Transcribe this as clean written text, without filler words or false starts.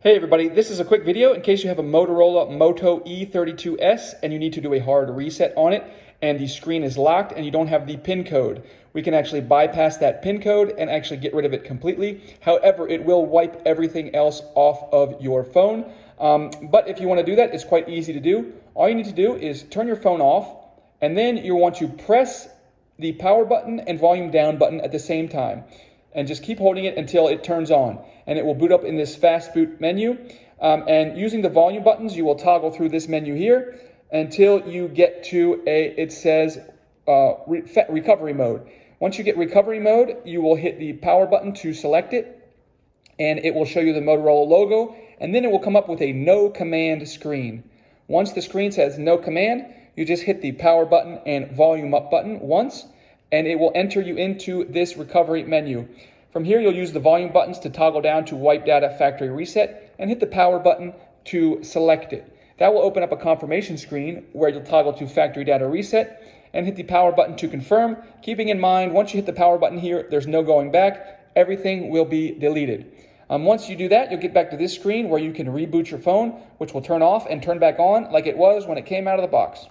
Hey everybody, this is a quick video in case you have a Motorola Moto E32s and you need to do a hard reset on it and the screen is locked and you don't have the PIN code. We can actually bypass that PIN code and actually get rid of it completely. However, it will wipe everything else off of your phone. But if you want to do that, it's quite easy to do. All you need to do is turn your phone off and then you want to press the power button and volume down button at the same time. And just keep holding it until it turns on. And it will boot up in this fast boot menu. And using the volume buttons, you will toggle through this menu here until you get to it says recovery mode. Once you get recovery mode, you will hit the power button to select it. And it will show you the Motorola logo. And then it will come up with a no command screen. Once the screen says no command, you just hit the power button and volume up button once. And it will enter you into this recovery menu. From here, you'll use the volume buttons to toggle down to wipe data factory reset and hit the power button to select it. That will open up a confirmation screen where you'll toggle to factory data reset and hit the power button to confirm, keeping in mind once you hit the power button here, there's no going back, everything will be deleted. Once you do that, you'll get back to this screen where you can reboot your phone, which will turn off and turn back on like it was when it came out of the box.